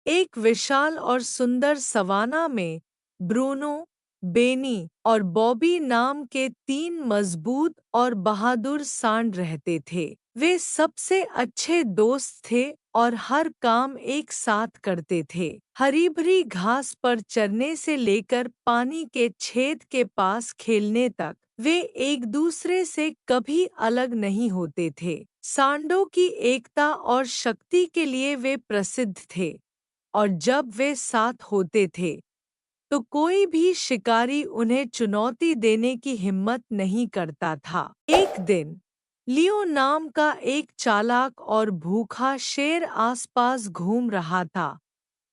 एक विशाल और सुंदर सवाना में ब्रूनो, बेनी और बॉबी नाम के 3 मजबूत और बहादुर सांड रहते थे। वे सबसे अच्छे दोस्त थे और हर काम एक साथ करते थे। हरी भरी घास पर चरने से लेकर पानी के छेद के पास खेलने तक वे एक दूसरे से कभी अलग नहीं होते थे। सांडों की एकता और शक्ति के लिए वे प्रसिद्ध थे और जब वे साथ होते थे तो कोई भी शिकारी उन्हें चुनौती देने की हिम्मत नहीं करता था। एक दिन लियो नाम का एक चालाक और भूखा शेर आसपास घूम रहा था,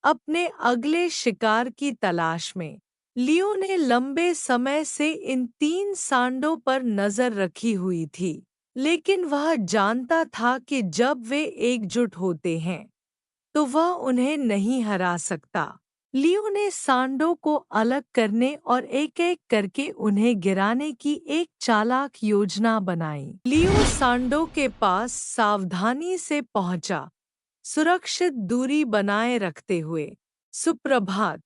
अपने अगले शिकार की तलाश में। लियो ने लंबे समय से इन 3 सांडों पर नजर रखी हुई थी, लेकिन वह जानता था कि जब वे एकजुट होते हैं तो वह उन्हें नहीं हरा सकता। लियो ने सांडों को अलग करने और एक-एक करके उन्हें गिराने की एक चालाक योजना बनाई। लियो सांडों के पास सावधानी से पहुंचा, सुरक्षित दूरी बनाए रखते हुए। सुप्रभात,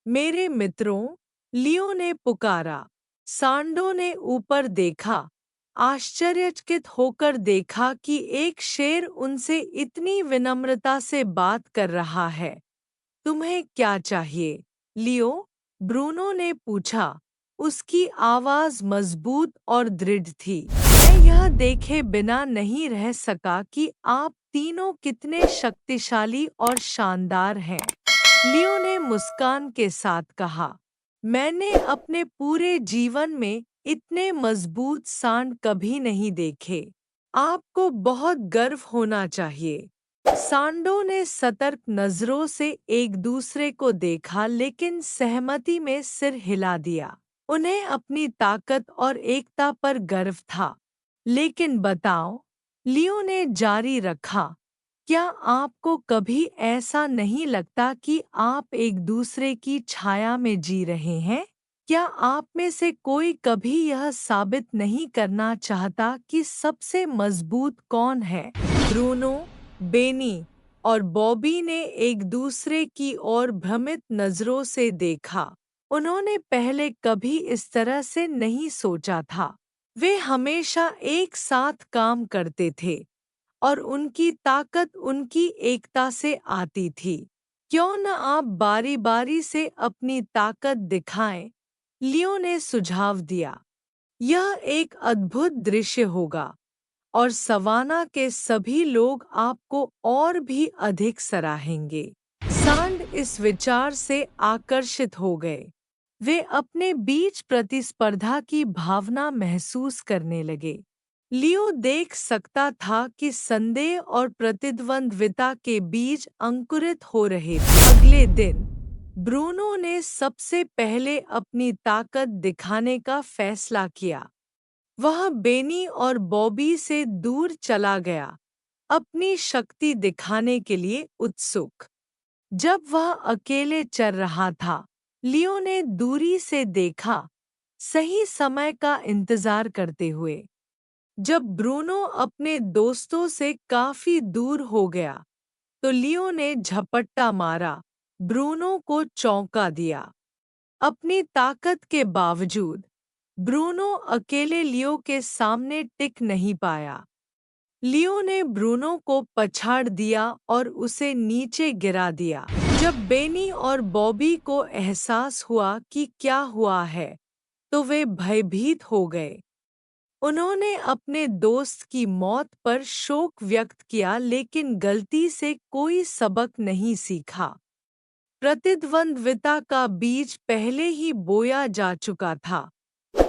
मेरे मित्रों, लियो ने पुकारा। सांडों ने ऊपर देखा, आश्चर्यचकित होकर देखा कि एक शेर उनसे इतनी विनम्रता से बात कर रहा है। तुम्हें क्या चाहिए, लियो? ब्रूनो ने पूछा। उसकी आवाज मजबूत और दृढ़ थी। मैं यह देखे बिना नहीं रह सका कि आप तीनों कितने शक्तिशाली और शानदार हैं। लियो ने मुस्कान के साथ कहा, मैंने अपने पूरे जीवन में इतने मजबूत सांड कभी नहीं देखे। आपको बहुत गर्व होना चाहिए। सांडों ने सतर्क नजरों से एक दूसरे को देखा लेकिन सहमति में सिर हिला दिया। उन्हें अपनी ताकत और एकता पर गर्व था। लेकिन बताओ, लियो ने जारी रखा, क्या आपको कभी ऐसा नहीं लगता कि आप एक दूसरे की छाया में जी रहे हैं? क्या आप में से कोई कभी यह साबित नहीं करना चाहता कि सबसे मजबूत कौन है? ब्रूनो, बेनी और बॉबी ने एक दूसरे की ओर भ्रमित नजरों से देखा। उन्होंने पहले कभी इस तरह से नहीं सोचा था। वे हमेशा एक साथ काम करते थे और उनकी ताकत उनकी एकता से आती थी। क्यों न आप बारी-बारी से अपनी ताकत दिखाएं? लियो ने सुझाव दिया। यह एक अद्भुत दृश्य होगा और सवाना के सभी लोग आपको और भी अधिक सराहेंगे। सांड इस विचार से आकर्षित हो गए। वे अपने बीच प्रतिस्पर्धा की भावना महसूस करने लगे। लियो देख सकता था कि संदेह और प्रतिद्वंद्विता के बीज अंकुरित हो रहे थे। अगले दिन ब्रूनो ने सबसे पहले अपनी ताकत दिखाने का फैसला किया। वह बेनी और बॉबी से दूर चला गया, अपनी शक्ति दिखाने के लिए उत्सुक। जब वह अकेले चल रहा था, लियो ने दूरी से देखा, सही समय का इंतजार करते हुए। जब ब्रूनो अपने दोस्तों से काफी दूर हो गया, तो लियो ने झपट्टा मारा, ब्रूनो को चौंका दिया। अपनी ताकत के बावजूद ब्रूनो अकेले लियो के सामने टिक नहीं पाया। लियो ने ब्रूनो को पछाड़ दिया और उसे नीचे गिरा दिया। जब बेनी और बॉबी को एहसास हुआ कि क्या हुआ है, तो वे भयभीत हो गए। उन्होंने अपने दोस्त की मौत पर शोक व्यक्त किया लेकिन गलती से कोई सबक नहीं सीखा। प्रतिद्वंद्विता का बीज पहले ही बोया जा चुका था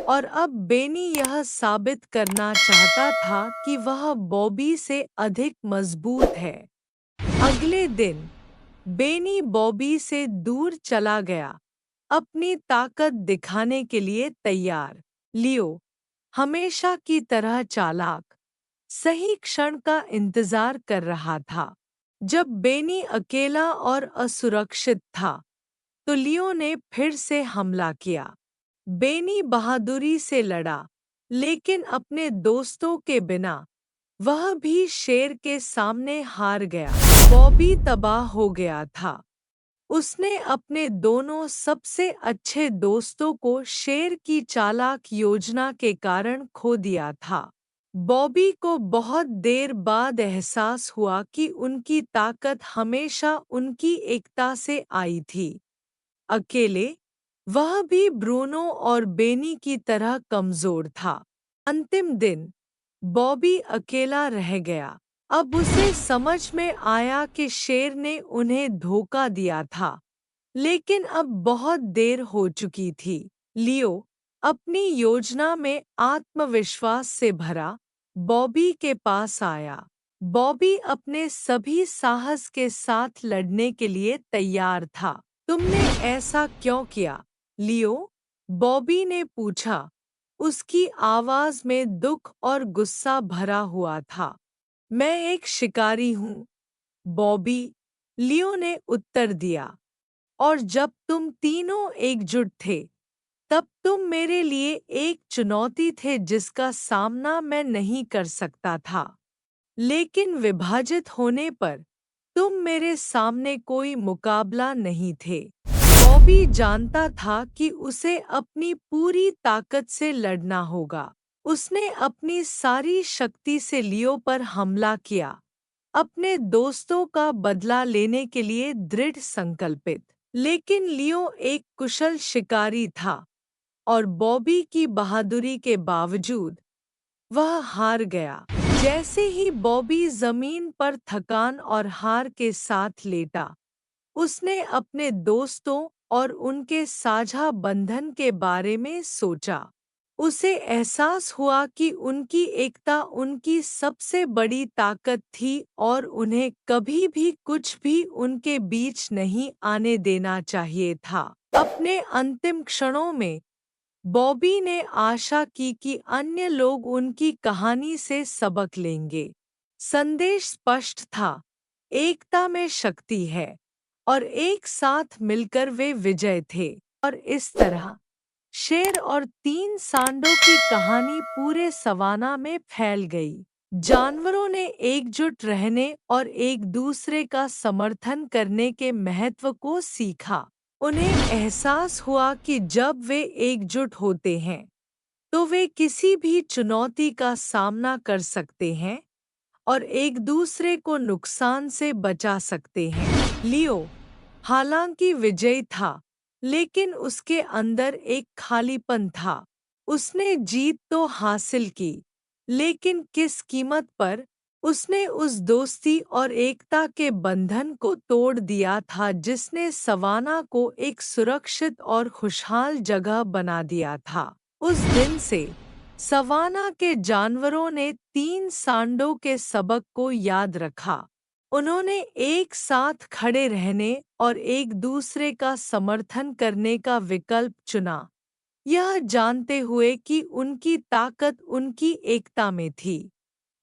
और अब बेनी यह साबित करना चाहता था कि वह बॉबी से अधिक मजबूत है। अगले दिन बेनी बॉबी से दूर चला गया, अपनी ताकत दिखाने के लिए तैयार। लियो, हमेशा की तरह चालाक, सही क्षण का इंतजार कर रहा था। जब बेनी अकेला और असुरक्षित था, तो लियो ने फिर से हमला किया। बेनी बहादुरी से लड़ा, लेकिन अपने दोस्तों के बिना वह भी शेर के सामने हार गया। बॉबी तबाह हो गया था। उसने अपने दोनों सबसे अच्छे दोस्तों को शेर की चालाक योजना के कारण खो दिया था। बॉबी को बहुत देर बाद एहसास हुआ कि उनकी ताकत हमेशा उनकी एकता से आई थी। अकेले, वह भी ब्रूनो और बेनी की तरह कमजोर था। अंतिम दिन, बॉबी अकेला रह गया। अब उसे समझ में आया कि शेर ने उन्हें धोखा दिया था, लेकिन अब बहुत देर हो चुकी थी। लियो, अपनी योजना में आत्मविश्वास से भरा, बॉबी के पास आया। बॉबी अपने सभी साहस के साथ लड़ने के लिए तैयार था। तुमने ऐसा क्यों किया, लियो? बॉबी ने पूछा। उसकी आवाज में दुख और गुस्सा भरा हुआ था। मैं एक शिकारी हूँ, बॉबी, लियो ने उत्तर दिया। और जब तुम तीनों एकजुट थे, तब तुम मेरे लिए एक चुनौती थे जिसका सामना मैं नहीं कर सकता था। लेकिन विभाजित होने पर तुम मेरे सामने कोई मुकाबला नहीं थे। बॉबी जानता था कि उसे अपनी पूरी ताकत से लड़ना होगा। उसने अपनी सारी शक्ति से लियो पर हमला किया, अपने दोस्तों का बदला लेने के लिए दृढ़ संकल्पित। लेकिन लियो एक कुशल शिकारी था, और बॉबी की बहादुरी के बावजूद वह हार गया। जैसे ही बॉबी जमीन पर थकान और हार के साथ लेटा, उसने अपने दोस्तों और उनके साझा बंधन के बारे में सोचा। उसे एहसास हुआ कि उनकी एकता उनकी सबसे बड़ी ताकत थी और उन्हें कभी भी कुछ भी उनके बीच नहीं आने देना चाहिए था। अपने अंतिम क्षणों में बॉबी ने आशा की कि अन्य लोग उनकी कहानी से सबक लेंगे। संदेश स्पष्ट था, एकता में शक्ति है, और एक साथ मिलकर वे विजय थे। और इस तरह शेर और तीन सांडों की कहानी पूरे सवाना में फैल गई। जानवरों ने एकजुट रहने और एक दूसरे का समर्थन करने के महत्व को सीखा। उन्हें एहसास हुआ कि जब वे एकजुट होते हैं, तो वे किसी भी चुनौती का सामना कर सकते हैं और एक दूसरे को नुकसान से बचा सकते हैं। लियो, हालांकि विजयी था, लेकिन उसके अंदर एक खालीपन था। उसने जीत तो हासिल की, लेकिन किस कीमत पर? उसने उस दोस्ती और एकता के बंधन को तोड़ दिया था जिसने सवाना को एक सुरक्षित और खुशहाल जगह बना दिया था। उस दिन से सवाना के जानवरों ने तीन सांडों के सबक को याद रखा। उन्होंने एक साथ खड़े रहने और एक दूसरे का समर्थन करने का विकल्प चुना, यह जानते हुए कि उनकी ताकत उनकी एकता में थी।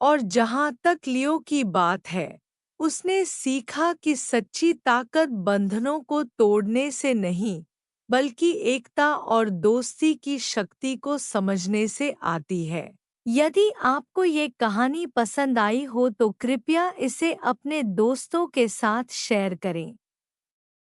और जहाँ तक लियो की बात है, उसने सीखा कि सच्ची ताकत बंधनों को तोड़ने से नहीं, बल्कि एकता और दोस्ती की शक्ति को समझने से आती है। यदि आपको ये कहानी पसंद आई हो तो कृपया इसे अपने दोस्तों के साथ शेयर करें।